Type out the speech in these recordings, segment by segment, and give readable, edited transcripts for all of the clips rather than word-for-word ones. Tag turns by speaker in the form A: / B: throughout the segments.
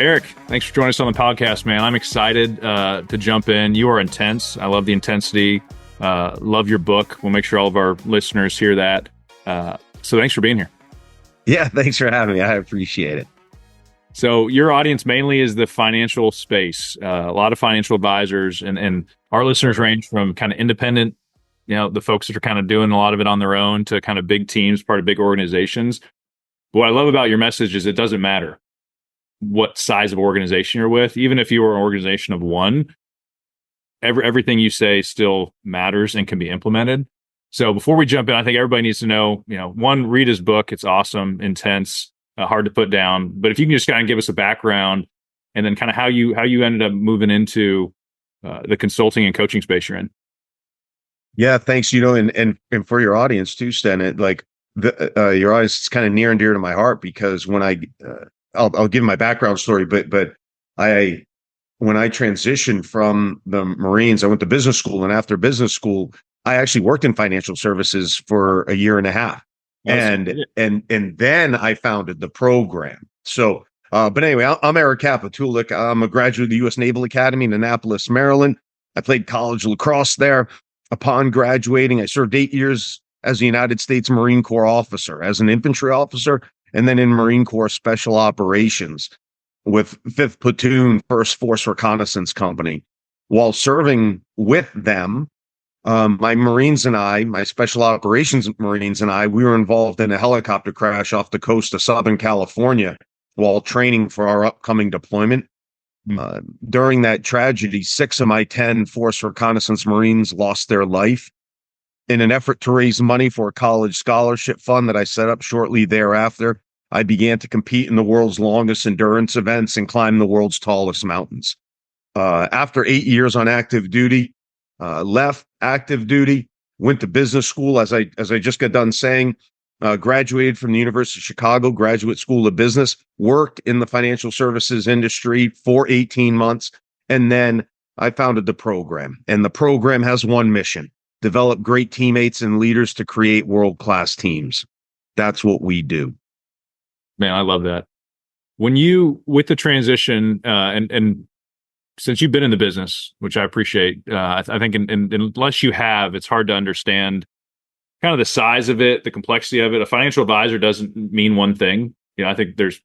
A: Eric, thanks for joining us on the podcast, man. I'm excited to jump in. You are intense. I love the intensity. Love your book. We'll make sure all of our listeners hear that. So thanks for being here.
B: Yeah, thanks for having me. I appreciate it.
A: So your audience mainly is the financial space. A lot of financial advisors, and our listeners range from kind of independent, the folks that are kind of doing a lot of it on their own, to kind of big teams, part of big organizations. But what I love about your message is it doesn't matter what size of organization you're with. Even if you are an organization of one, everything you say still matters and can be implemented. So before we jump in, I think everybody needs to know, one, read his book. It's awesome, intense, hard to put down. But if you can just kind of give us a background, and then kind of how you ended up moving into the consulting and coaching space you're in.
B: Yeah, thanks. And for your audience too, Sten. Your audience is kind of near and dear to my heart, because when I'll give my background story, but when I transitioned from the Marines, I went to business school, and after business school, I actually worked in financial services for a year and a half. And then I founded the program. So, but anyway, I'm Eric Kapitulik. I'm a graduate of the U.S. Naval Academy in Annapolis, Maryland. I played college lacrosse there. Upon graduating, I served 8 years as a United States Marine Corps officer, as an infantry officer, and then in Marine Corps Special Operations with 5th Platoon, 1st Force Reconnaissance Company. While serving with them, my Special Operations Marines and I, we were involved in a helicopter crash off the coast of Southern California while training for our upcoming deployment. During that tragedy, 6 of my 10 Force Reconnaissance Marines lost their life. In an effort to raise money for a college scholarship fund that I set up shortly thereafter, I began to compete in the world's longest endurance events and climb the world's tallest mountains. After 8 years on active duty, left active duty, went to business school, as I just got done saying, graduated from the University of Chicago Graduate School of Business, worked in the financial services industry for 18 months, and then I founded the program. And the program has one mission: develop great teammates and leaders to create world-class teams. That's what we do.
A: Man, I love that. With the transition, and since you've been in the business, which I appreciate, I think unless you have, it's hard to understand kind of the size of it, the complexity of it. A financial advisor doesn't mean one thing. I think there's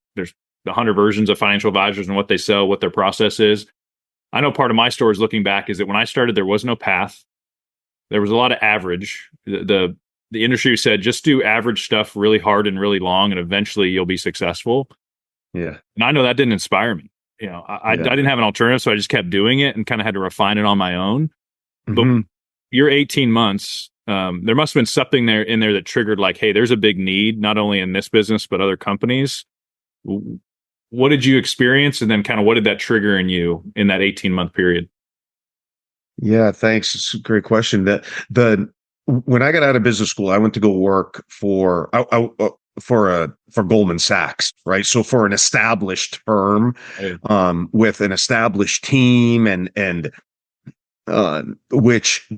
A: 100 versions of financial advisors and what they sell, what their process is. I know part of my story is looking back is that when I started, there was no path. There was a lot of average. The industry said, just do average stuff really hard and really long, and eventually you'll be successful.
B: Yeah.
A: And I know that didn't inspire me. I didn't have an alternative, so I just kept doing it and kind of had to refine it on my own.
B: Mm-hmm.
A: But your 18 months, there must have been something in there that triggered, like, hey, there's a big need, not only in this business, but other companies. What did you experience? And then kind of what did that trigger in you in that 18-month period?
B: Yeah, thanks. It's a great question. When I got out of business school, I went to go work for Goldman Sachs, right? So for an established firm, with an established team, and which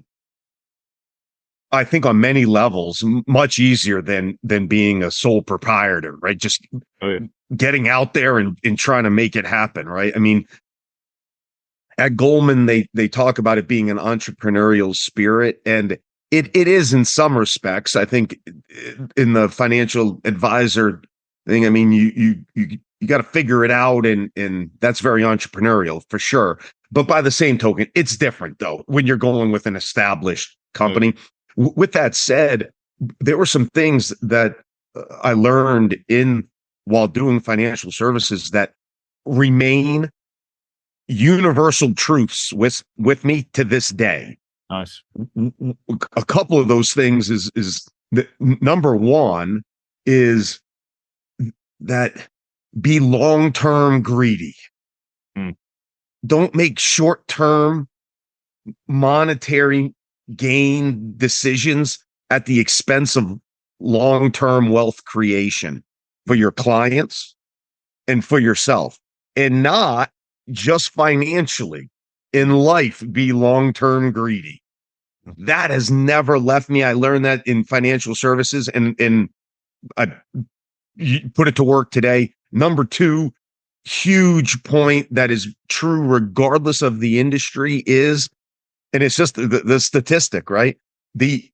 B: I think on many levels much easier than being a sole proprietor, right? Just getting out there and trying to make it happen, right? I mean, at Goldman, they talk about it being an entrepreneurial spirit, and it is in some respects. I think in the financial advisor thing, I mean, you got to figure it out, and that's very entrepreneurial for sure. But by the same token, it's different though when you're going with an established company. With that said, there were some things that I learned while doing financial services that remain universal truths with me to this day.
A: Nice.
B: A couple of those things is number one is that be long-term greedy. Don't make short-term monetary gain decisions at the expense of long-term wealth creation for your clients and for yourself, and not just financially. In life, be long-term greedy. That has never left me. I learned that in financial services, and I put it to work today. Number two, huge point that is true regardless of the industry is, and it's just the statistic, right? The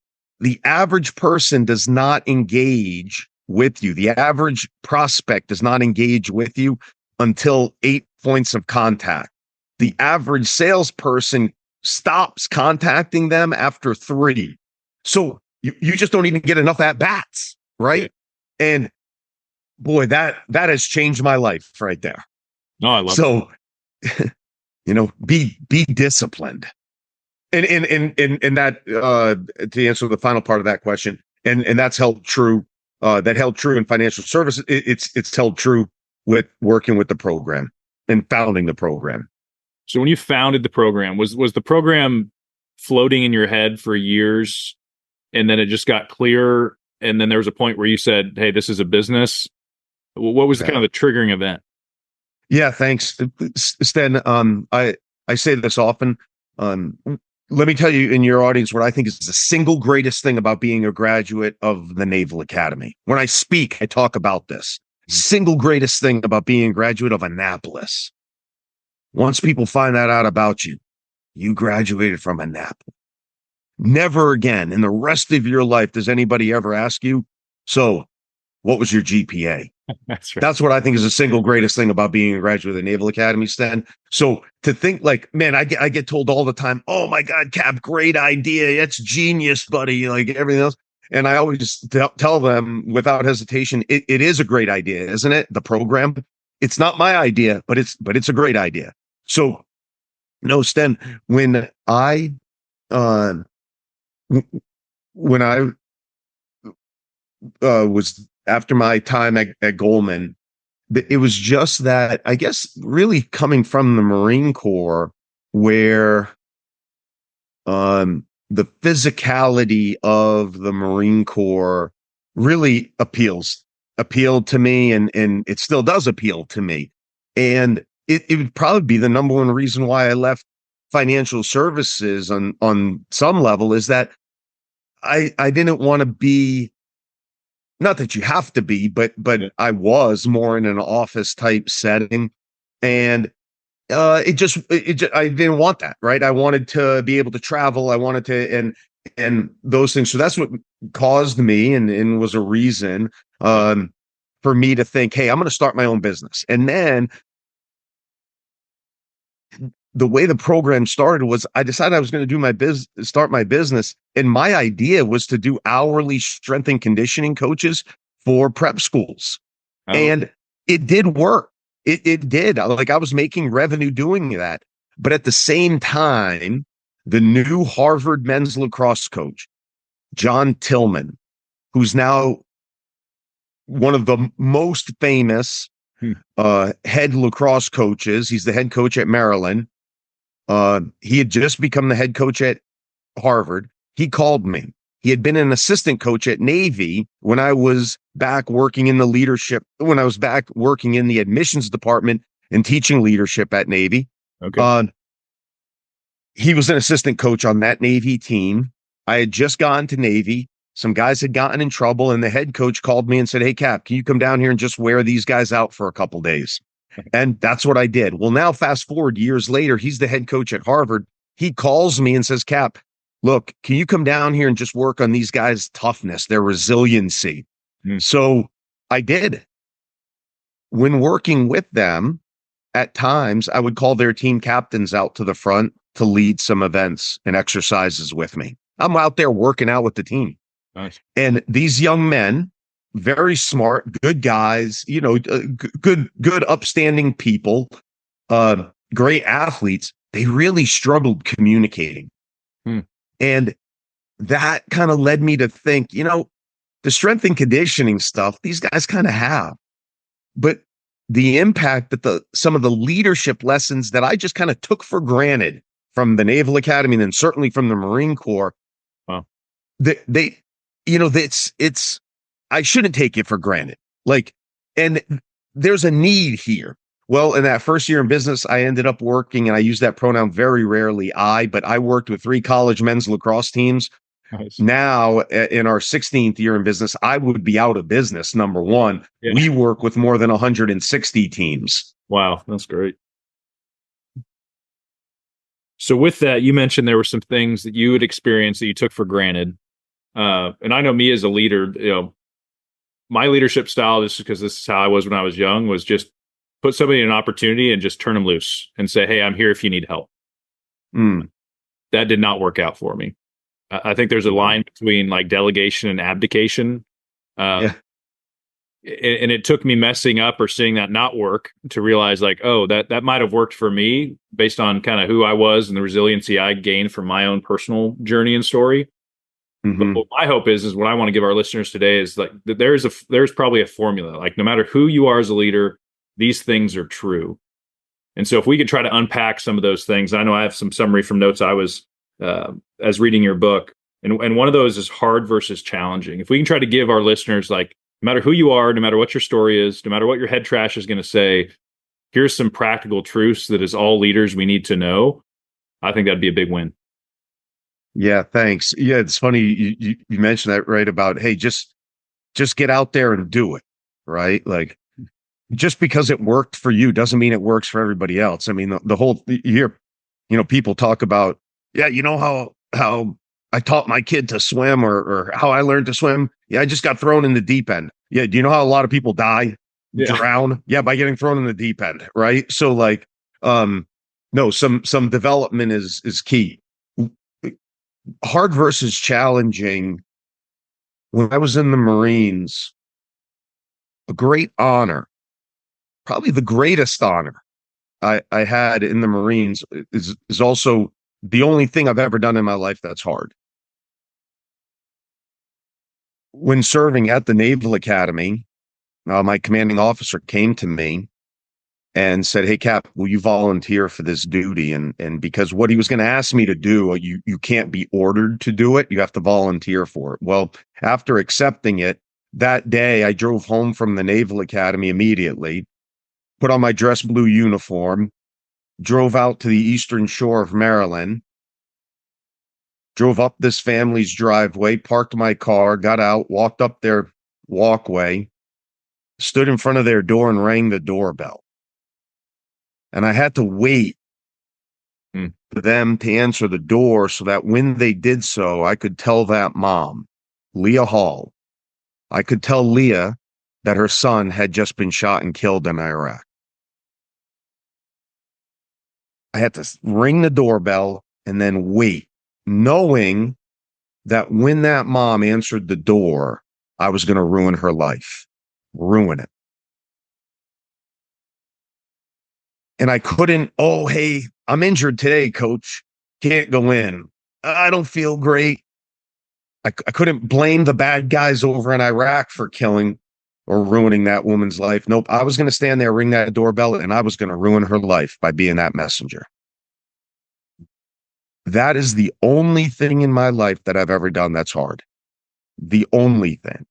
B: average person does not engage with you. The average prospect does not engage with you until 8 points of contact. The average salesperson stops contacting them after 3. So you just don't even get enough at bats, right? And boy, that has changed my life right there.
A: No, I love
B: so be disciplined. And that to answer the final part of that question, and that's held true. That held true in financial services. It's held true with working with the program and founding the program.
A: So when you founded the program, was the program floating in your head for years, and then it just got clear, and then there was a point where you said, "Hey, this is a business." What was the kind of the triggering event?
B: Yeah, thanks, Sten. I say this often. Let me tell you in your audience what I think is the single greatest thing about being a graduate of the Naval Academy. When I speak, I talk about this. Single greatest thing about being a graduate of Annapolis. Once people find that out about you, you graduated from Annapolis. Never again in the rest of your life does anybody ever ask you, so what was your GPA?
A: That's right.
B: That's what I think is the single greatest thing about being a graduate of the Naval Academy, Sten. So to think like, man, I get told all the time, oh my God, Cap, great idea. That's genius, buddy. Like everything else. And I always tell them without hesitation, it is a great idea, isn't it? The program. It's not my idea, but it's a great idea. So no, Sten, when I was after my time at Goldman, it was just that, I guess, really coming from the Marine Corps, where the physicality of the Marine Corps really appealed to me, and it still does appeal to me. And it would probably be the number one reason why I left financial services on some level, is that I didn't want to be, not that you have to be, but I was more in an office type setting, and I didn't want that, right? I wanted to be able to travel. I wanted to, and those things. So that's what caused me, and was a reason for me to think, hey, I'm going to start my own business. And then the way the program started was I decided I was going to do start my business. And my idea was to do hourly strength and conditioning coaches for prep schools. Oh. And it did work. It did. Like, I was making revenue doing that. But at the same time, the new Harvard men's lacrosse coach, John Tillman, who's now one of the most famous head lacrosse coaches. He's the head coach at Maryland. He had just become the head coach at Harvard. He called me. He had been an assistant coach at Navy when I was back working in when I was back working in the admissions department and teaching leadership at Navy.
A: Okay.
B: He was an assistant coach on that Navy team. I had just gone to Navy. Some guys had gotten in trouble, and the head coach called me and said, hey, Cap, can you come down here and just wear these guys out for a couple days? And that's what I did. Well, now fast forward years later, he's the head coach at Harvard. He calls me and says, Cap, look, can you come down here and just work on these guys' toughness, their resiliency? So I did. When working with them, at times, I would call their team captains out to the front to lead some events and exercises with me. I'm out there working out with the team.
A: Nice.
B: And these young men, very smart, good guys, good, upstanding people, great athletes, they really struggled communicating. And that kind of led me to think, the strength and conditioning stuff, these guys kind of have. But the impact that some of the leadership lessons that I just kind of took for granted from the Naval Academy, and then certainly from the Marine Corps,
A: wow.
B: It's I shouldn't take it for granted. And there's a need here. Well, in that first year in business, I ended up working, and I use that pronoun very rarely, but I worked with 3 college men's lacrosse teams. Nice. Now, in our 16th year in business, I would be out of business, number one. Yeah. We work with more than 160 teams.
A: Wow, that's great. So with that, you mentioned there were some things that you had experienced that you took for granted. And I know me as a leader, my leadership style, just because this is how I was when I was young, was just put somebody in an opportunity and just turn them loose and say, "Hey, I'm here if you need help."
B: Mm,
A: That did not work out for me. I think there's a line between like delegation and abdication.
B: yeah.
A: And it took me messing up or seeing that not work to realize like, oh, that might have worked for me based on kind of who I was and the resiliency I gained from my own personal journey and story. But
B: Hmm.
A: what my hope is what I want to give our listeners today is like that there's probably a formula. Like no matter who you are as a leader, these things are true. And so if we could try to unpack some of those things, I know I have some summary from notes I was as reading your book, and one of those is hard versus challenging. If we can try to give our listeners like no matter who you are, no matter what your story is, no matter what your head trash is going to say, here's some practical truths that as all leaders we need to know. I think that'd be a big win.
B: Yeah, thanks. Yeah, it's funny you mentioned that, right? About, hey, just get out there and do it, right? Like, just because it worked for you doesn't mean it works for everybody else. I mean, the whole you hear, people talk about, yeah, how I taught my kid to swim, or how I learned to swim. Yeah, I just got thrown in the deep end. Yeah, do you know how a lot of people die,
A: Yeah.
B: drown? Yeah, by getting thrown in the deep end, right? So like, no, some development is key. Hard versus challenging. When I was in the Marines, a great honor, probably the greatest honor I had in the Marines is also the only thing I've ever done in my life that's hard. When serving at the Naval Academy, my commanding officer came to me and said, "Hey, Cap, will you volunteer for this duty?" And because what he was going to ask me to do, you can't be ordered to do it. You have to volunteer for it. Well, after accepting it, that day I drove home from the Naval Academy immediately, put on my dress blue uniform, drove out to the eastern shore of Maryland, drove up this family's driveway, parked my car, got out, walked up their walkway, stood in front of their door and rang the doorbell. And I had to wait
A: Hmm.
B: for them to answer the door so that when they did so, I could tell that mom, Leah Hall, I could tell Leah that her son had just been shot and killed in Iraq. I had to ring the doorbell and then wait, knowing that when that mom answered the door, I was going to ruin her life, ruin it. And I couldn't, oh, hey, I'm injured today, coach. Can't go in. I don't feel great. I couldn't blame the bad guys over in Iraq for killing or ruining that woman's life. Nope. I was going to stand there, ring that doorbell, and I was going to ruin her life by being that messenger. That is the only thing in my life that I've ever done that's hard. The only thing.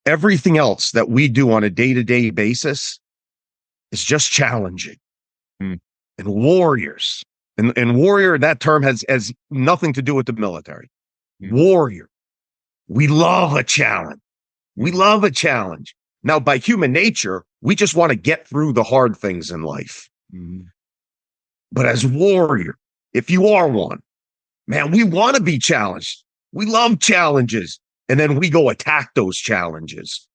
B: Everything else that we do on a day-to-day basis is just challenging.
A: Hmm.
B: And warriors, and warrior, that term has nothing to do with the military.
A: Hmm.
B: Warrior. We love a challenge. We love a challenge. Now, by human nature, we just want to get through the hard things in life.
A: Hmm.
B: But as warrior, if you are one, man, we want to be challenged. We love challenges. And then we go attack those challenges.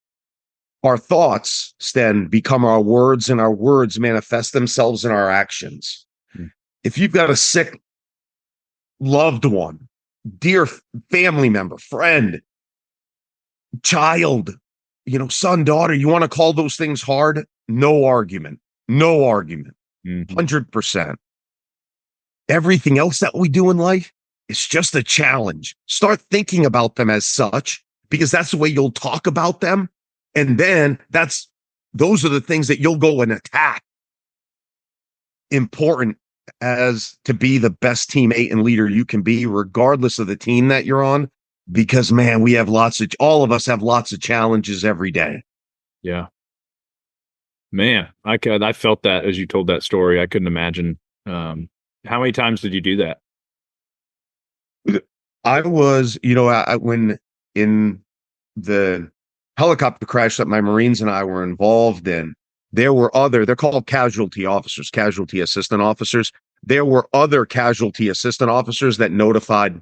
B: Our thoughts, Sten, become our words, and our words manifest themselves in our actions.
A: Hmm.
B: If you've got a sick loved one, dear family member, friend, child, son, daughter, you want to call those things hard? No argument. No argument.
A: Hmm.
B: 100%. Everything else that we do in life is just a challenge. Start thinking about them as such, because that's the way you'll talk about them. And then those are the things that you'll go and attack. Important as to be the best teammate and leader you can be, regardless of the team that you're on, because man, all of us have lots of challenges every day.
A: Yeah, man, I felt that as you told that story. I couldn't imagine. How many times did you do that?
B: I was, when in the helicopter crash that my Marines and I were involved in, there were they're called casualty officers, casualty assistant officers. There were other casualty assistant officers that notified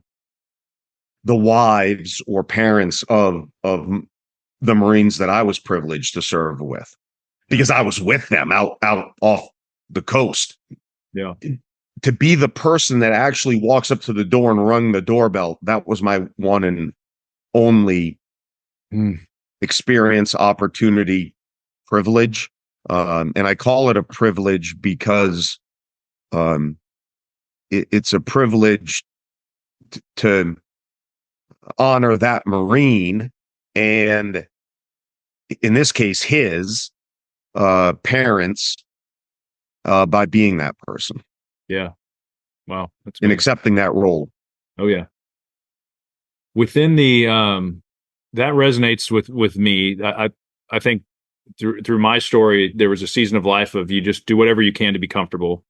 B: the wives or parents of the Marines that I was privileged to serve with, because I was with them out off the coast.
A: Yeah.
B: To be the person that actually walks up to the door and rung the doorbell, that was my one and only experience, opportunity, privilege. And I call it a privilege because it's a privilege to honor that Marine, and in this case, his parents, by being that person.
A: Yeah. Wow. That's
B: in accepting that role.
A: Oh yeah. Within the that resonates with me. I think through my story, there was a season of life of you just do whatever you can to be comfortable.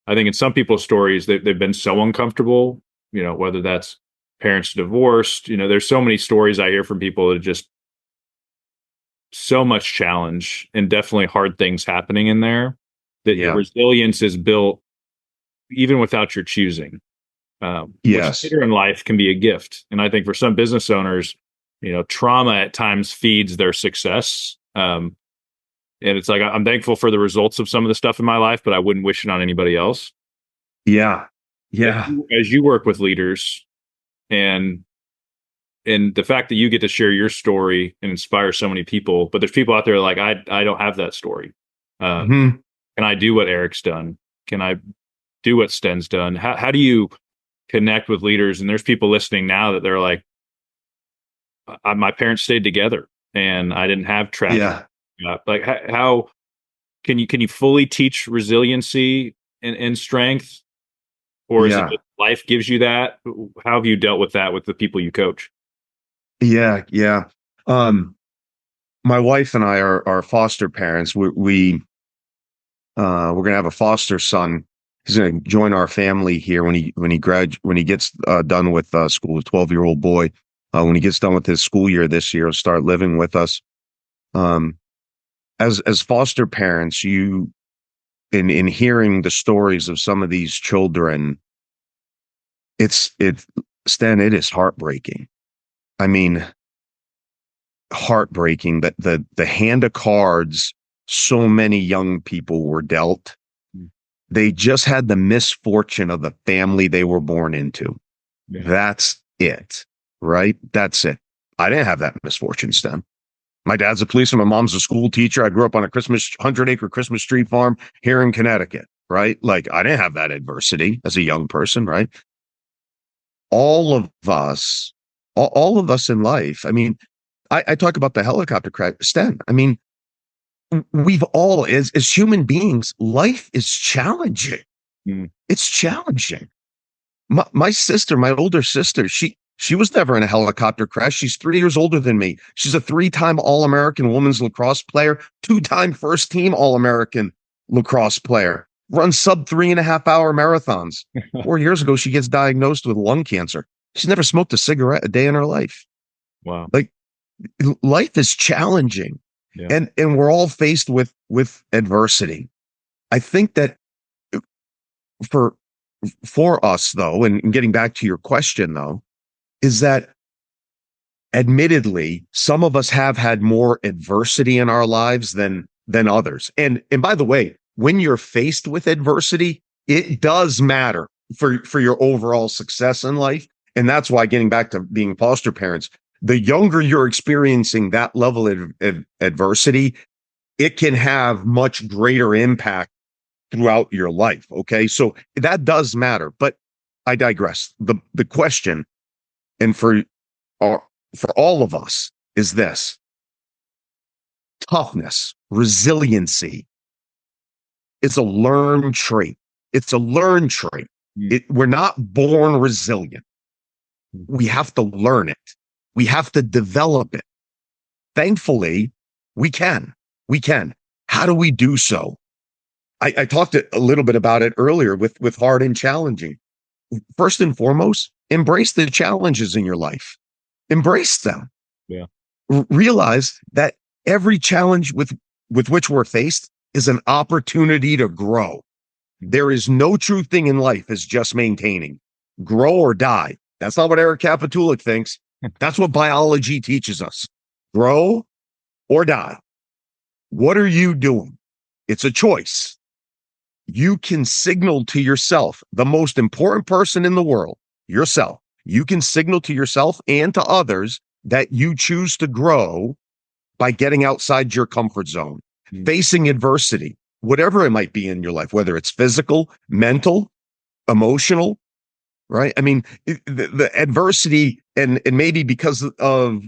A: I think in some people's stories, they've been so uncomfortable, whether that's parents divorced, there's so many stories I hear from people that just so much challenge and definitely hard things happening in there that your resilience is built even without your choosing.
B: Yes.
A: Which later in life can be a gift. And I think for some business owners, trauma at times feeds their success. And it's like, I'm thankful for the results of some of the stuff in my life, but I wouldn't wish it on anybody else.
B: Yeah. Yeah.
A: As you work with leaders and the fact that you get to share your story and inspire so many people, but there's people out there like, I don't have that story. Can I do what Eric's done? Can I do what Sten's done? How do you connect with leaders? And there's people listening now that they're like, my parents stayed together and I didn't have tragedy.
B: Yeah.
A: Like how can you fully teach resiliency and strength, or is it just life gives you that? How have you dealt with that with the people you coach?
B: Yeah. My wife and I are foster parents. We're going to have a foster son. He's going to join our family here when he gets done with school. A 12-year-old boy. When he gets done with his school year this year, he'll start living with us. As foster parents, in hearing the stories of some of these children, Sten, it is heartbreaking. I mean, heartbreaking that the hand of cards so many young people were dealt. They just had the misfortune of the family they were born into. Yeah. That's it, right? That's it. I didn't have that misfortune, Sten. My dad's a policeman. My mom's a school teacher. I grew up on a 100-acre Christmas tree farm here in Connecticut, right? Like, I didn't have that adversity as a young person, right? All of us in life. I mean, I talk about the helicopter crash, Sten. I mean, we've all, as human beings, life is challenging. It's challenging. My sister, my older sister, she was never in a helicopter crash. She's 3 years older than me. She's a 3-time All-American women's lacrosse player, 2-time first-team All-American lacrosse player, runs sub 3.5-hour marathons. 4 years ago, she gets diagnosed with lung cancer. She's never smoked a cigarette a day in her life.
A: Wow.
B: Like, life is challenging. Yeah. And we're all faced with adversity. I think that for us, though, and getting back to your question, though, is that admittedly, some of us have had more adversity in our lives than others. And by the way, when you're faced with adversity, it does matter for your overall success in life. And that's why, getting back to being foster parents, the younger you're experiencing that level of adversity, it can have much greater impact throughout your life. Okay. So that does matter, but I digress. The question, and for all of us, is this: toughness, resiliency is a learned trait. It's a learned trait. We're not born resilient. We have to learn it. We have to develop it. Thankfully, we can. How do we do so? I talked a little bit about it earlier with hard and challenging. First and foremost, embrace the challenges in your life. Embrace them.
A: Yeah.
B: Realize that every challenge with which we're faced is an opportunity to grow. There is no true thing in life as just maintaining. Grow or die. That's not what Eric Kapitulik thinks. That's what biology teaches us. Grow or die. What are you doing? It's a choice. You can signal to yourself, the most important person in the world, yourself. You can signal to yourself and to others that you choose to grow by getting outside your comfort zone, facing adversity, whatever it might be in your life, whether it's physical, mental, emotional, right? I mean, the adversity and maybe because of,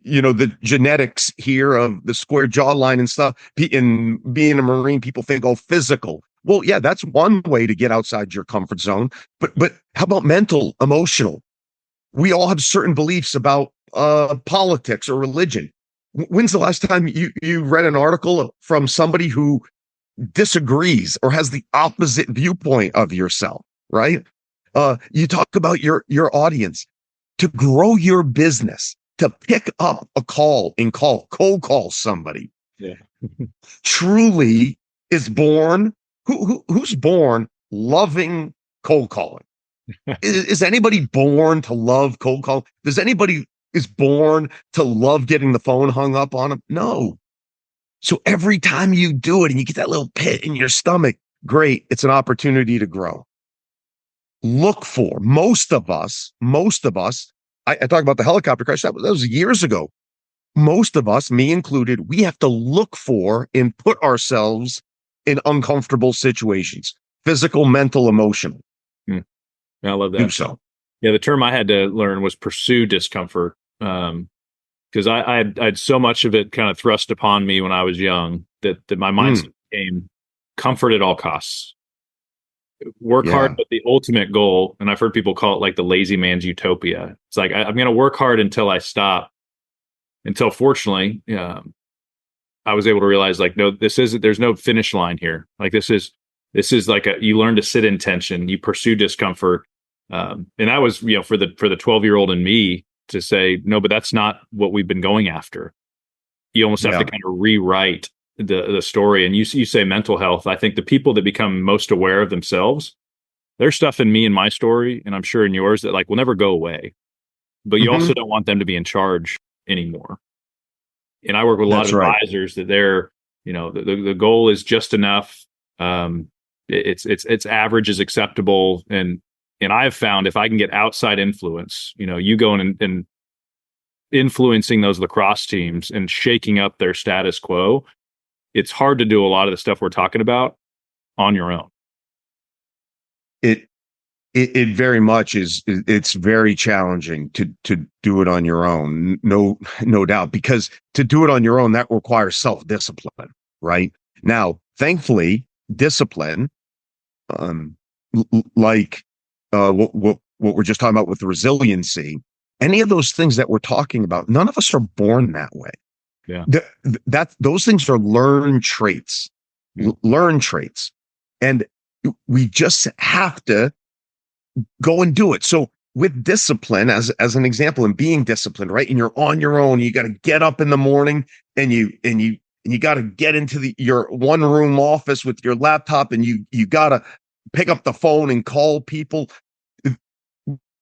B: the genetics here of the square jawline and stuff, in being a Marine, people think, oh, physical. Well, yeah, that's one way to get outside your comfort zone. But how about mental, emotional? We all have certain beliefs about politics or religion. When's the last time you read an article from somebody who disagrees or has the opposite viewpoint of yourself, right? You talk about your audience. To grow your business, to pick up a call and cold call somebody.
A: Yeah.
B: Truly is born. Who's born loving cold calling? Is anybody born to love cold call? Does anybody is born to love getting the phone hung up on them? No. So every time you do it and you get that little pit in your stomach, great. It's an opportunity to grow. Look for most of us, I talk about the helicopter crash. That was years ago. Most of us, me included, we have to look for and put ourselves in uncomfortable situations, physical, mental, emotional.
A: I love that.
B: Do so.
A: Yeah, the term I had to learn was pursue discomfort, because I had so much of it kind of thrust upon me when I was young that my mindset became comfort at all costs. Work hard, but the ultimate goal, and I've heard people call it like the lazy man's utopia. It's like I'm going to work hard until I stop. Until fortunately, I was able to realize like, no, there's no finish line here. Like this is like you learn to sit in tension, you pursue discomfort. And that was, for the 12-year-old in me to say, no, but that's not what we've been going after. You almost have to kind of rewrite the story. And you say mental health. I think the people that become most aware of themselves, there's stuff in me and my story, and I'm sure in yours, that like will never go away. But you also don't want them to be in charge anymore. And I work with a lot of advisors that they're, the goal is just enough. It's average is acceptable. And I've found if I can get outside influence, you going and influencing those lacrosse teams and shaking up their status quo, it's hard to do a lot of the stuff we're talking about on your own.
B: It very much is. It's very challenging to do it on your own. No doubt, because to do it on your own, that requires self-discipline, right? Now, thankfully, discipline, like what we're just talking about with the resiliency, any of those things that we're talking about, none of us are born that way.
A: Yeah.
B: Those things are learned traits, and we just have to go and do it. So with discipline, as an example, and being disciplined, right? And you're on your own, you got to get up in the morning and you got to get into your one room office with your laptop, and you got to pick up the phone and call people.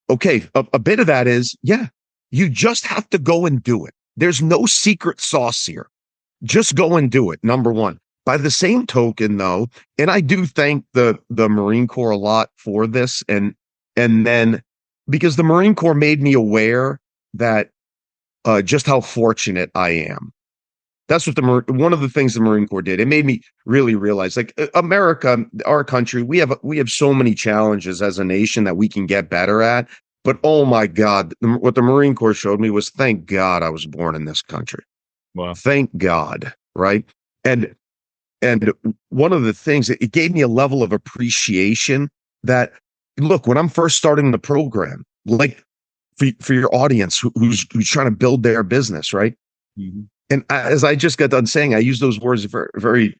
B: Okay. A bit of that is, you just have to go and do it. There's no secret sauce here. Just go and do it. Number one. By the same token, though, and I do thank the Marine Corps a lot for this, and then because the Marine Corps made me aware that just how fortunate I am. That's what one of the things the Marine Corps did. It made me really realize, like, America, our country, we have so many challenges as a nation that we can get better at. But oh my God, what the Marine Corps showed me was, thank God I was born in this country.
A: Wow.
B: Thank God, right? And one of the things, it gave me a level of appreciation that, look, when I'm first starting the program, like for your audience who's trying to build their business, right? Mm-hmm. And as I just got done saying, I use those words very, very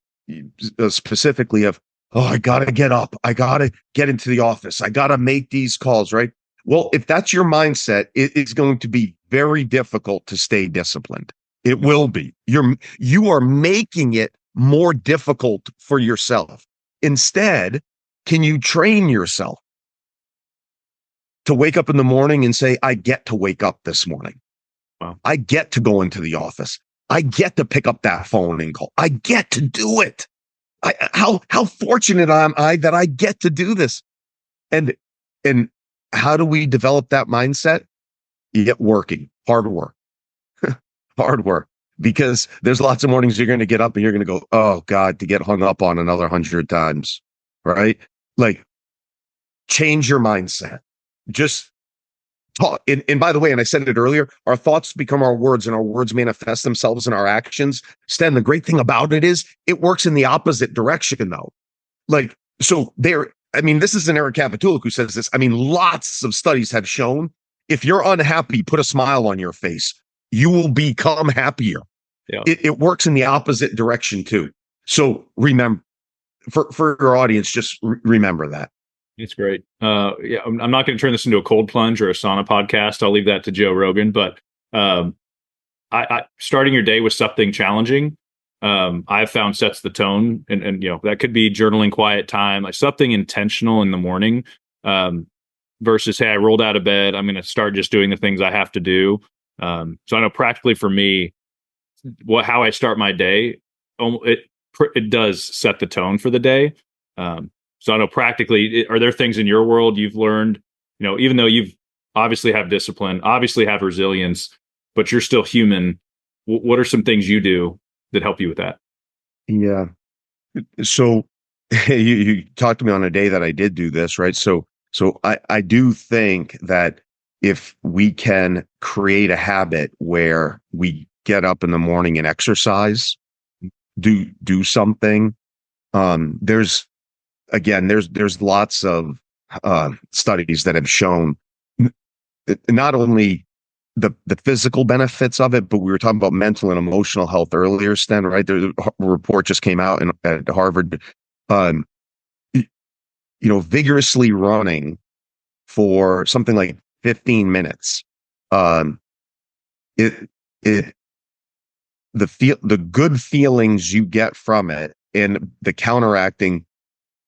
B: specifically of, oh, I got to get up. I got to get into the office. I got to make these calls, right? Well, if that's your mindset, it's going to be very difficult to stay disciplined. It will be. You are making it more difficult for yourself. Instead, can you train yourself to wake up in the morning and say, I get to wake up this morning.
A: Wow.
B: I get to go into the office. I get to pick up that phone and call. I get to do it. How fortunate am I that I get to do this? And how do we develop that mindset? You get working, hard work, hard work. Because there's lots of mornings you're going to get up and you're going to go, oh God, to get hung up on another 100 times, right? Like, change your mindset. Just talk. And by the way, and I said it earlier, our thoughts become our words and our words manifest themselves in our actions. Sten, the great thing about it is it works in the opposite direction though. Like, so this is an Eric Kapitulik who says this. I mean, lots of studies have shown if you're unhappy, put a smile on your face. You will become happier. Yeah. It works in the opposite direction too. So remember, for your audience, just remember that.
A: It's great. Yeah, I'm not going to turn this into a cold plunge or a sauna podcast. I'll leave that to Joe Rogan. But I starting your day with something challenging, I've found sets the tone, and that could be journaling, quiet time, like something intentional in the morning, versus, hey, I rolled out of bed, I'm going to start just doing the things I have to do. So I know practically for me, how I start my day, it does set the tone for the day. So I know practically, are there things in your world you've learned, even though you've obviously have discipline, obviously have resilience, but you're still human. What are some things you do that help you with that?
B: Yeah. So you talked to me on a day that I did do this, right? So I do think that if we can create a habit where we get up in the morning and exercise, do something, there's lots of studies that have shown not only the physical benefits of it, but we were talking about mental and emotional health earlier, Sten, right? There's a report just came out at Harvard, vigorously running for something like 15 minutes. The good feelings you get from it and the counteracting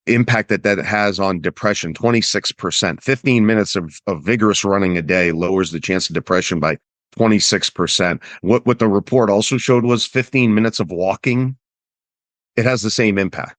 B: impact that has on depression, 26%. 15 minutes of vigorous running a day lowers the chance of depression by 26%. What the report also showed was 15 minutes of walking, it has the same impact.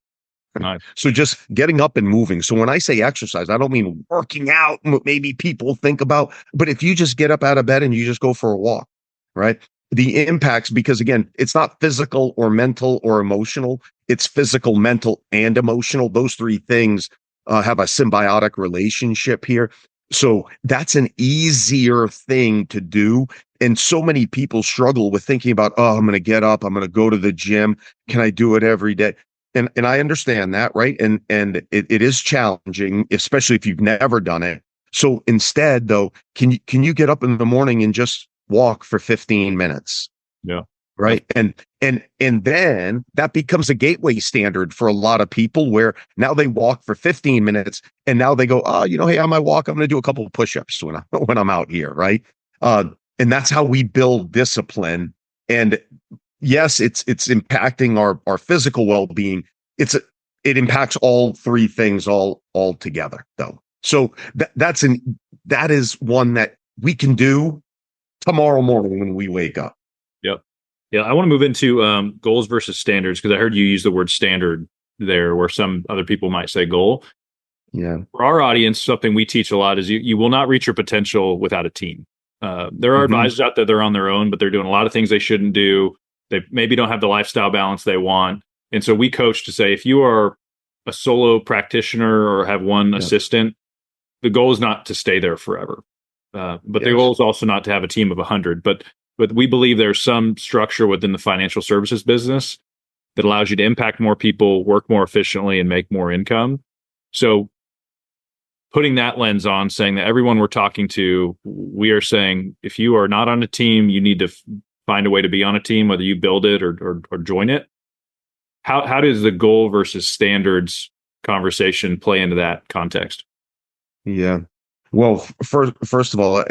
A: Nice.
B: So just getting up and moving. So when I say exercise, I don't mean working out, maybe people think about, but if you just get up out of bed and you just go for a walk, right? The impacts, because again, it's not physical or mental or emotional. It's physical, mental, and emotional. Those three things have a symbiotic relationship here. So that's an easier thing to do. And so many people struggle with thinking about, oh, I'm going to get up, I'm going to go to the gym. Can I do it every day? And I understand that, right? And it is challenging, especially if you've never done it. So instead, though, can you get up in the morning and just walk for 15 minutes?
A: Yeah.
B: Right. And then that becomes a gateway standard for a lot of people where now they walk for 15 minutes and now they go, oh, hey, on my walk, I'm going to do a couple of push-ups when I'm out here. Right. And that's how we build discipline. And yes, it's impacting our physical well-being. It impacts all three things all together though. So that is one that we can do tomorrow morning when we wake up.
A: Yep. Yeah. I want to move into goals versus standards, because I heard you use the word standard there, where some other people might say goal.
B: Yeah.
A: For our audience, something we teach a lot is you will not reach your potential without a team. There are advisors out there that are on their own, but they're doing a lot of things they shouldn't do. They maybe don't have the lifestyle balance they want. And so we coach to say, if you are a solo practitioner or have one assistant, the goal is not to stay there forever. But the goal is also not to have a team of 100. But we believe there's some structure within the financial services business that allows you to impact more people, work more efficiently, and make more income. So putting that lens on, saying that everyone we're talking to, we are saying, if you are not on a team, you need to find a way to be on a team, whether you build it or join it. How does the goal versus standards conversation play into that context?
B: Yeah. Well, first of all,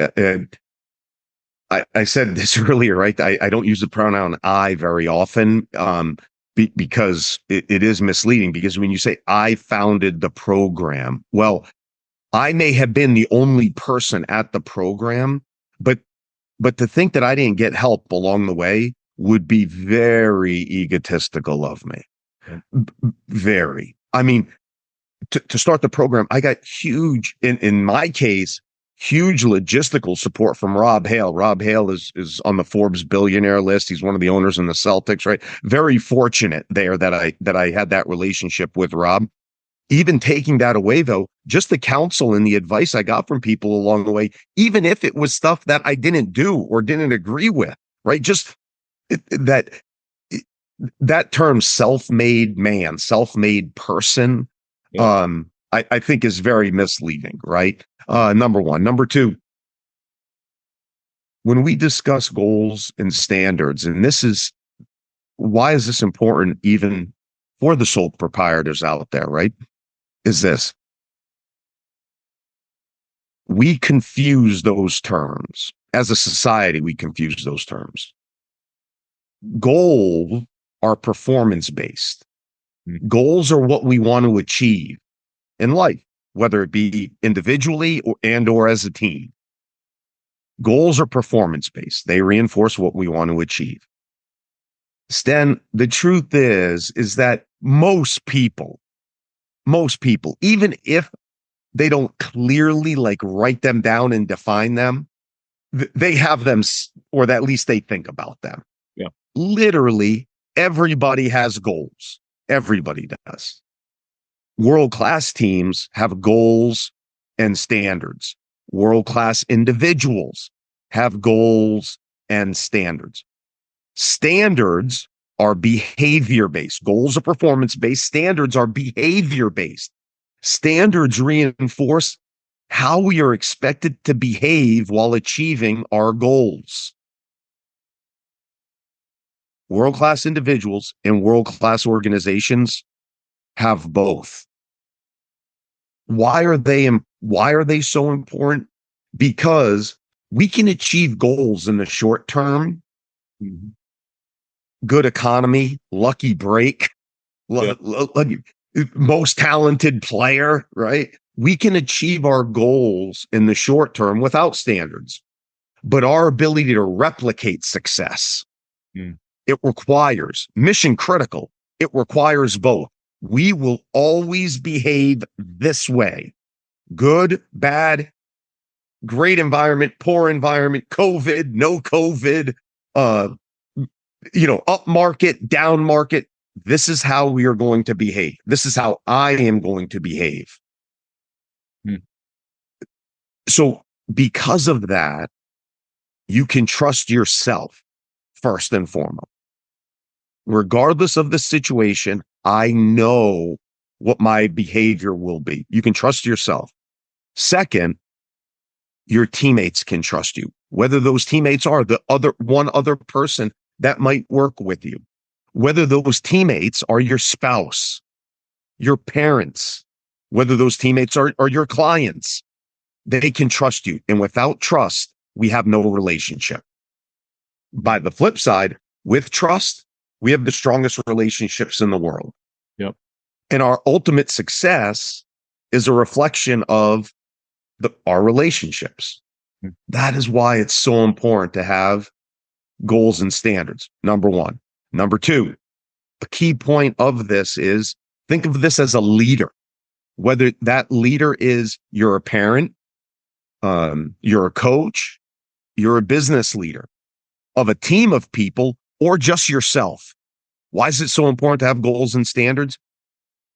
B: I said this earlier, right? I don't use the pronoun I very often because it is misleading. Because when you say I founded the program, well, I may have been the only person at the program, but to think that I didn't get help along the way would be very egotistical of me. Very. I mean, to start the program, I got huge, in my case, huge logistical support from Rob Hale. Rob Hale is on the Forbes billionaire list. He's one of the owners in the Celtics, right? Very fortunate there that I had that relationship with Rob. Even taking that away, though, just the counsel and the advice I got from people along the way, even if it was stuff that I didn't do or didn't agree with, right? Just that term self-made man, self-made person, yeah. I think is very misleading, right? Number one. Number two, when we discuss goals and standards, and why is this important even for the sole proprietors out there, right? Is this. We confuse those terms. As a society, we confuse those terms. Goals are performance-based. Goals are what we want to achieve in life, whether it be individually or as a team. Goals are performance-based. They reinforce what we want to achieve. Sten, the truth is that most people, even if they don't clearly write them down and define them, they have them, or at least they think about them.
A: Yeah.
B: Literally, everybody has goals. Everybody does. World-class teams have goals and standards. World-class individuals have goals and standards. Standards are behavior-based. Goals are performance-based. Standards are behavior-based. Standards reinforce how we are expected to behave while achieving our goals. World-class individuals and world-class organizations have both. Why are they so important? Because we can achieve goals in the short term. Good economy, lucky break, most talented player, right? We can achieve our goals in the short term without standards, but our ability to replicate success, it requires mission critical. It requires both. We will always behave this way. Good, bad, great environment, poor environment, COVID, no COVID, up market, down market. This is how we are going to behave. This is how I am going to behave. So because of that, you can trust yourself first and foremost. Regardless of the situation, I know what my behavior will be. You can trust yourself. Second, your teammates can trust you, whether those teammates are one other person that might work with you, whether those teammates are your spouse, your parents, whether those teammates are your clients. They can trust you. And without trust, we have no relationship. By the flip side, with trust, we have the strongest relationships in the world.
A: Yep.
B: And our ultimate success is a reflection of our relationships. That is why it's so important to have goals and standards. Number one. Number two, a key point of this is think of this as a leader. Whether that leader is you're a parent, you're a coach, you're a business leader of a team of people, or just yourself. Why is it so important to have goals and standards?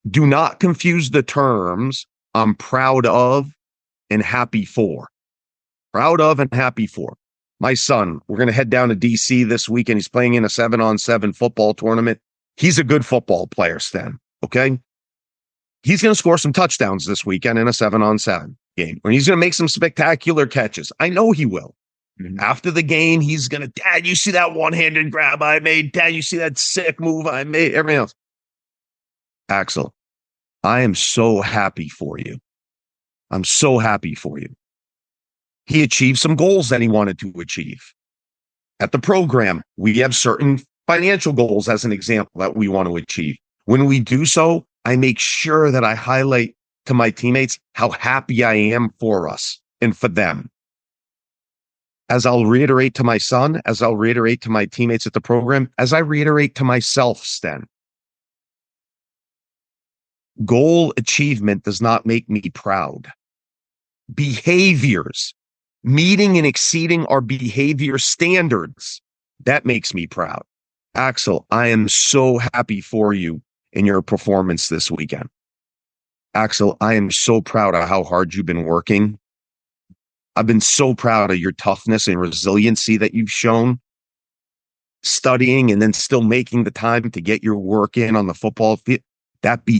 B: Do not confuse the terms I'm proud of and happy for. Proud of and happy for. My son, we're going to head down to DC this weekend. He's playing in a 7-on-7 football tournament. He's a good football player, Sten. Okay. He's going to score some touchdowns this weekend in a 7-on-7 game. And he's going to make some spectacular catches. I know he will. After the game, he's going to, Dad, you see that one-handed grab I made? Dad, you see that sick move I made? Everything else. Axel, I am so happy for you. I'm so happy for you. He achieved some goals that he wanted to achieve. At the program, we have certain financial goals as an example that we want to achieve. When we do so, I make sure that I highlight to my teammates how happy I am for us and for them. As I'll reiterate to my son, as I'll reiterate to my teammates at the program, as I reiterate to myself, Sten, goal achievement does not make me proud. Behaviors, meeting and exceeding our behavior standards, that makes me proud. Axel, I am so happy for you in your performance this weekend. Axel, I am so proud of how hard you've been working. I've been so proud of your toughness and resiliency that you've shown, studying and then still making the time to get your work in on the football field.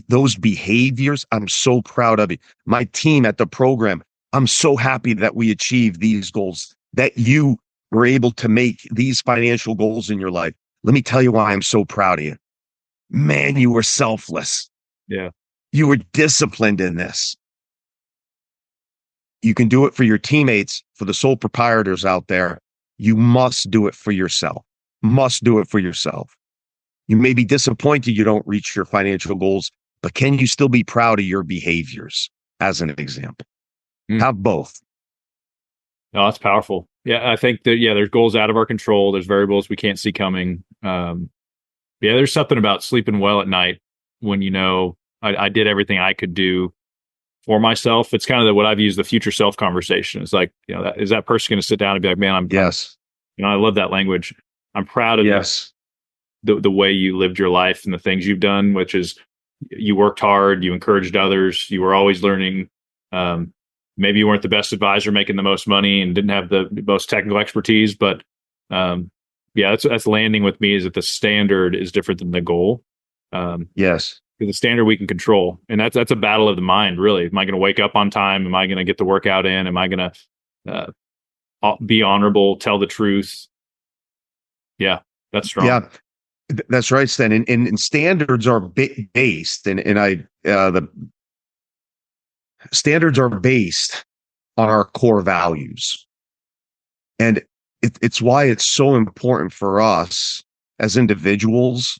B: Those behaviors, I'm so proud of it. My team at the program, I'm so happy that we achieved these goals, that you were able to make these financial goals in your life. Let me tell you why I'm so proud of you. Man, you were selfless.
A: Yeah.
B: You were disciplined in this. You can do it for your teammates, for the sole proprietors out there. You must do it for yourself. Must do it for yourself. You may be disappointed you don't reach your financial goals, but can you still be proud of your behaviors, as an example? Have both.
A: No, that's powerful. Yeah, I think that, there's goals out of our control. There's variables we can't see coming. There's something about sleeping well at night when I did everything I could do for myself. It's kind of what I've used, the future self conversation. It's like, is that person going to sit down and be like, man,
B: yes.
A: I love that language. I'm proud of the way you lived your life and the things you've done, which is you worked hard, you encouraged others, you were always learning. Maybe you weren't the best advisor making the most money and didn't have the most technical expertise, but that's landing with me, is that the standard is different than the goal.
B: Yes.
A: The standard we can control. And that's a battle of the mind, really. Am I going to wake up on time? Am I going to get the workout in? Am I going to be honorable, tell the truth? Yeah, that's strong.
B: Yeah, that's right, Sten. And standards are based, the standards are based on our core values. And it's why it's so important for us as individuals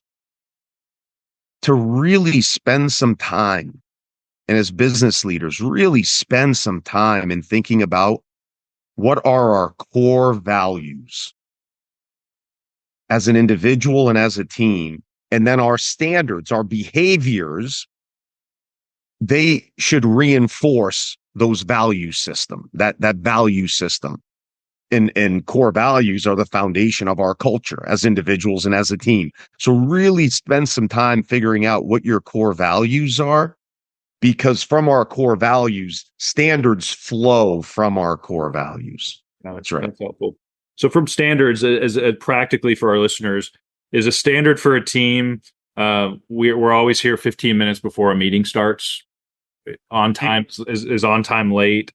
B: to really spend some time, and as business leaders, really spend some time in thinking about what are our core values as an individual and as a team. And then our standards, our behaviors, they should reinforce those value system, that value system. And core values are the foundation of our culture as individuals and as a team. So really spend some time figuring out what your core values are, because from our core values, standards flow from our core values. That's right.
A: That's helpful. So from standards, as practically for our listeners, is a standard for a team. We're always here 15 minutes before a meeting starts. On time is on time late.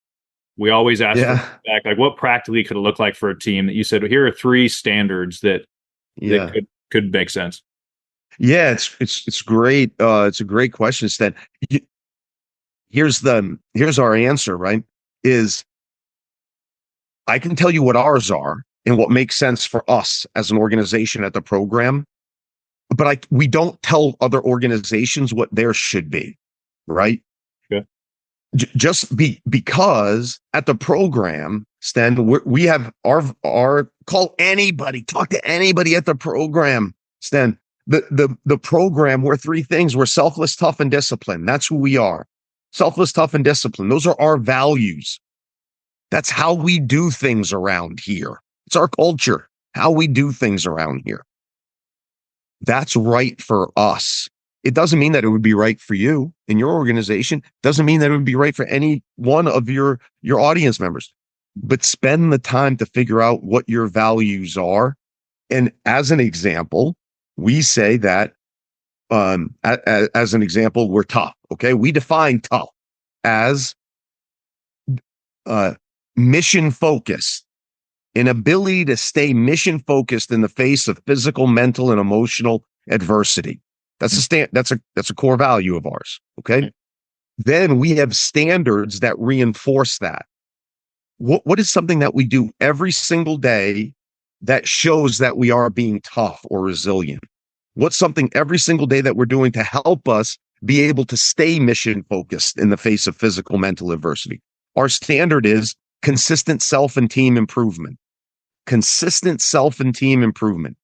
A: We always ask for feedback, like what practically could it look like for a team that you said, well, here are 3 standards that could make sense.
B: Yeah, it's great. It's a great question, Sten. Here's our answer, right? Is I can tell you what ours are and what makes sense for us as an organization at the program, but we don't tell other organizations what theirs should be, right?
A: Yeah.
B: Just because at the program, Sten, we have our talk to anybody at the program, Sten. The program, we're 3 things. We're selfless, tough, and disciplined. That's who we are. Selfless, tough, and disciplined. Those are our values. That's how we do things around here. It's our culture, how we do things around here. That's right for us. It doesn't mean that it would be right for you in your organization. It doesn't mean that it would be right for any one of your audience members. But spend the time to figure out what your values are. And as an example, we say that, as an example, we're tough. Okay. We define tough as mission focused, an ability to stay mission focused in the face of physical, mental, and emotional adversity. That's a core value of ours. Okay. Then we have standards that reinforce that. What is something that we do every single day that shows that we are being tough or resilient? What's something every single day that we're doing to help us be able to stay mission focused in the face of physical, mental adversity? Our standard is consistent self and team improvement. Consistent self and team improvement.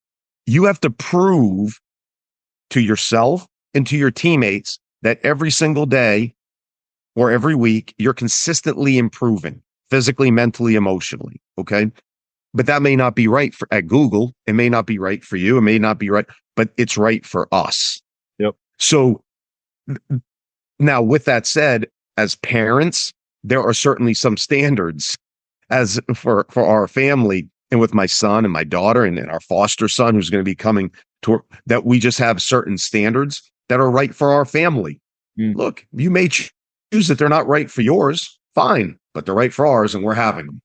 B: You have to prove to yourself and to your teammates that every single day or every week, you're consistently improving physically, mentally, emotionally. Okay. But that may not be right at Google. It may not be right for you. It may not be right, but it's right for us.
A: Yep.
B: So now, with that said, as parents, there are certainly some standards as for our family, and with my son and my daughter and our foster son who's going to be coming to, that we just have certain standards that are right for our family. Look, you may choose that they're not right for yours, fine, but they're right for ours, and we're having them.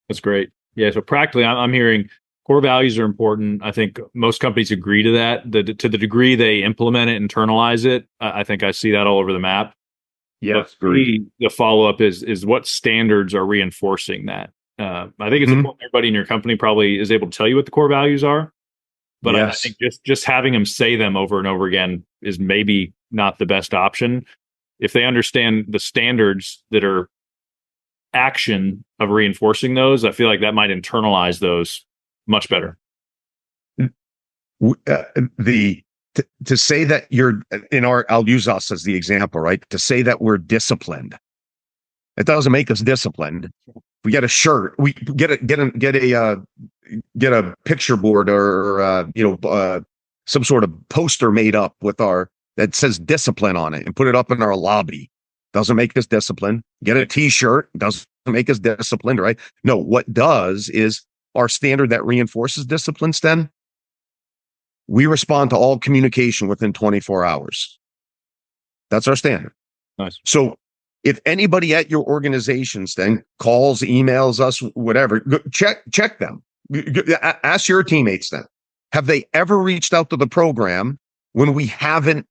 A: That's great. Yeah. So practically, I'm hearing core values are important. I think most companies agree to that. To the degree they implement it, internalize it, I think I see that all over the map.
B: Yes.
A: The follow-up is what standards are reinforcing that. I think it's important everybody in your company probably is able to tell you what the core values are. But I think just having them say them over and over again is maybe not the best option. If they understand the standards that are action of reinforcing those, I feel like that might internalize those much better.
B: To say that you're I'll use us as the example, right? To say that we're disciplined, it doesn't make us disciplined. We get a shirt, we get a picture board or some sort of poster made up that says discipline on it and put it up in our lobby. Doesn't make us disciplined. Get a t-shirt, doesn't make us disciplined, right? No, what does is our standard that reinforces discipline, Sten. We respond to all communication within 24 hours. That's our standard.
A: Nice.
B: So if anybody at your organization, Sten, calls, emails us, whatever, check them. Ask your teammates then. Have they ever reached out to the program when we haven't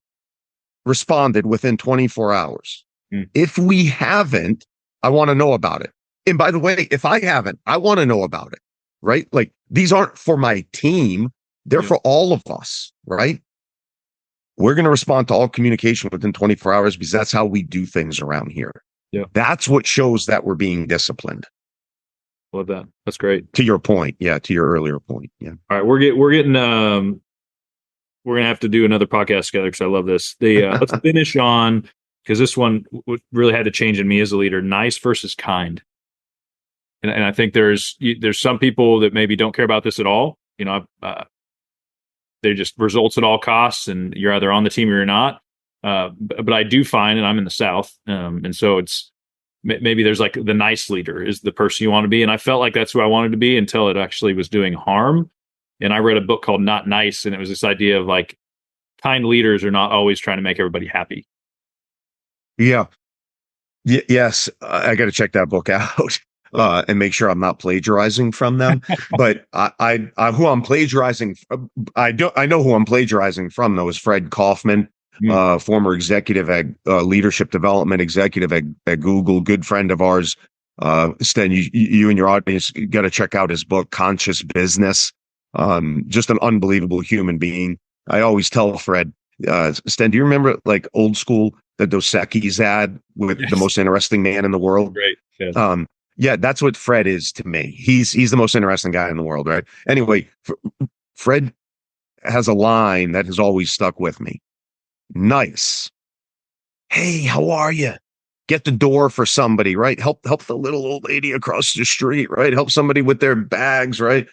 B: responded within 24 hours? If we haven't, I want to know about it. And by the way, if I haven't, I want to know about it, right? Like, these aren't for my team. They're for all of us, right? We're going to respond to all communication within 24 hours because that's how we do things around here.
A: Yeah.
B: That's what shows that we're being disciplined.
A: Love that. That's great.
B: To your point. Yeah. To your earlier point. Yeah.
A: All right. We're getting, we're going to have to do another podcast together because I love this. Let's finish on, because this one really had to change in me as a leader, nice versus kind. And I think there's some people that maybe don't care about this at all. They're just results at all costs, and you're either on the team or you're not. But I do find, and I'm in the South, and so it's maybe there's like the nice leader is the person you want to be. And I felt like that's who I wanted to be until it actually was doing harm. And I read a book called Not Nice, and it was this idea of like kind leaders are not always trying to make everybody happy.
B: Yeah. Yes. I got to check that book out. And make sure I'm not plagiarizing from them. But I who I'm plagiarizing, I know who I'm plagiarizing from though is Fred Kaufman, former executive at leadership development executive at Google, good friend of ours. Sten, you and your audience got to check out his book, Conscious Business. Just an unbelievable human being. I always tell Fred, Sten, do you remember like old school the Dos Equis ad with the most interesting man in the world?
A: Great. Yes.
B: Yeah, that's what Fred is to me. He's the most interesting guy in the world, right? Anyway, Fred has a line that has always stuck with me. Nice. Hey, how are you? Get the door for somebody, right? Help the little old lady across the street, right? Help somebody with their bags, right?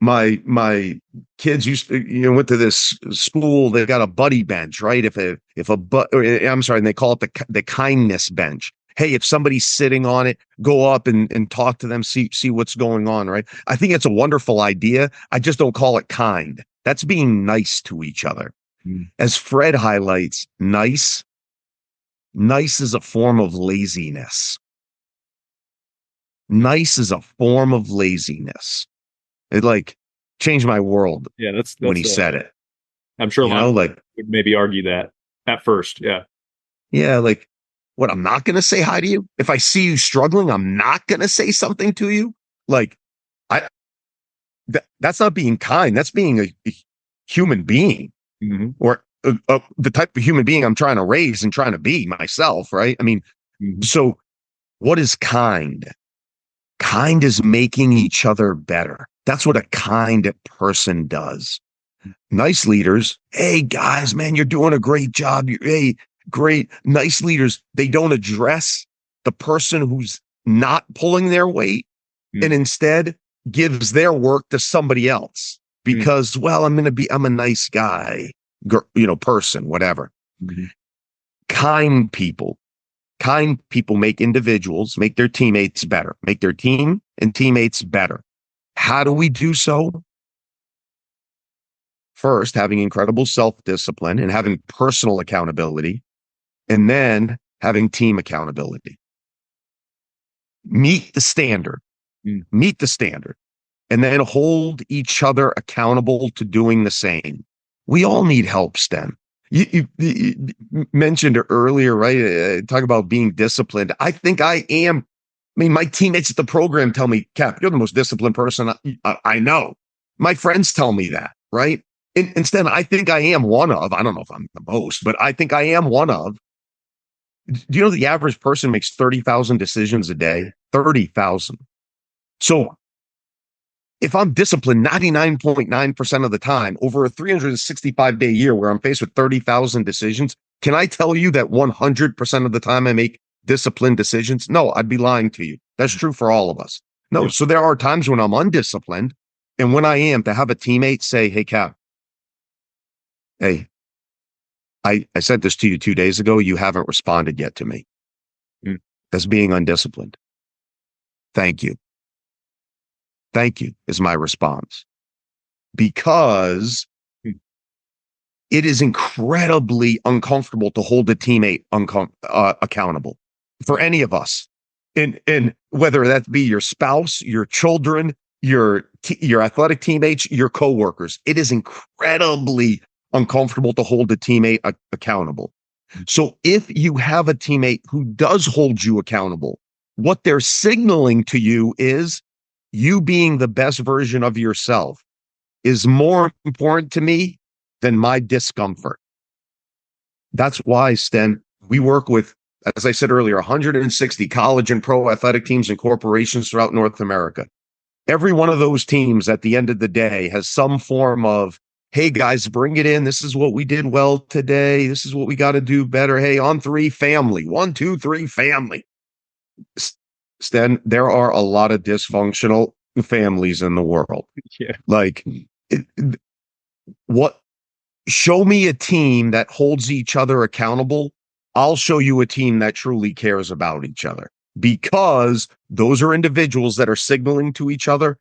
B: My kids went to this school. They've got a buddy bench, right? And they call it the kindness bench. Hey, if somebody's sitting on it, go up and talk to them, see what's going on, right? I think it's a wonderful idea. I just don't call it kind. That's being nice to each other. As Fred highlights, nice is a form of laziness. Nice is a form of laziness. It like changed my world.
A: Yeah, that's
B: when he said it.
A: I'm sure would maybe argue that at first. Yeah.
B: Yeah, like, what, I'm not going to say hi to you? If I see you struggling, I'm not going to say something to you? Like, that's not being kind. That's being a human being,
A: Mm-hmm.
B: or the type of human being I'm trying to raise and trying to be myself, right? I mean,
A: Mm-hmm.
B: so what is kind? Kind is making each other better. That's what a kind person does. Nice leaders, hey guys, man, you're doing a great job. Hey, great. Nice leaders, they don't address the person who's not pulling their weight, and instead gives their work to somebody else because, well, I'm a nice guy, person, whatever.
A: Mm-hmm.
B: Kind people make individuals, make their teammates better, make their team and teammates better. How do we do so? First, having incredible self-discipline and having personal accountability, and then having team accountability. Meet the standard, and then hold each other accountable to doing the same. We all need help, Sten. You mentioned earlier, right? Talk about being disciplined. I think I am. I mean, my teammates at the program tell me, Cap, you're the most disciplined person I know. My friends tell me that, right? Instead, I think I am one of, I don't know if I'm the most, but I think I am one of. Do you know the average person makes 30,000 decisions a day? 30,000. So if I'm disciplined 99.9% of the time over a 365-day year where I'm faced with 30,000 decisions, can I tell you that 100% of the time I make disciplined decisions? No, I'd be lying to you. That's true for all of us. No, yeah. So there are times when I'm undisciplined, and when I am, to have a teammate say, hey, Cap, hey, I said this to you 2 days ago. You haven't responded yet to me. That's being undisciplined. Thank you. Thank you is my response, because it is incredibly uncomfortable to hold a teammate accountable for any of us. And whether that be your spouse, your children, your athletic teammates, your coworkers, it is incredibly uncomfortable to hold a teammate accountable. So if you have a teammate who does hold you accountable, what they're signaling to you is you being the best version of yourself is more important to me than my discomfort. That's why, Sten, we work with, as I said earlier, 160 college and pro athletic teams and corporations throughout North America. Every one of those teams at the end of the day has some form of, hey guys, bring it in. This is what we did well today. This is what we got to do better. Hey, on three, family. 1, 2, 3, family. Sten, there are a lot of dysfunctional families in the world.
A: Yeah.
B: Like, show me a team that holds each other accountable. I'll show you a team that truly cares about each other, because those are individuals that are signaling to each other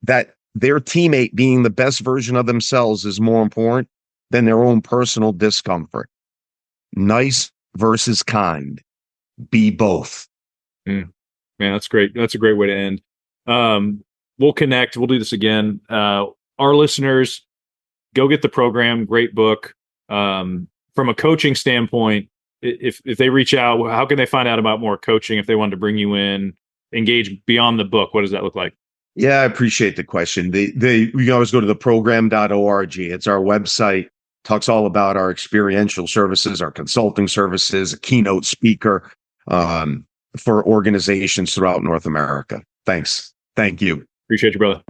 B: that their teammate being the best version of themselves is more important than their own personal discomfort. Nice versus kind. Be both.
A: Man, that's great. That's a great way to end. We'll connect. We'll do this again. Our listeners, go get the program. Great book. From a coaching standpoint, if they reach out, how can they find out about more coaching if they wanted to bring you in, engage beyond the book? What does that look like?
B: Yeah, I appreciate the question. You can always go to theprogram.org. It's our website. Talks all about our experiential services, our consulting services, a keynote speaker for organizations throughout North America. Thanks. Thank you.
A: Appreciate you, brother.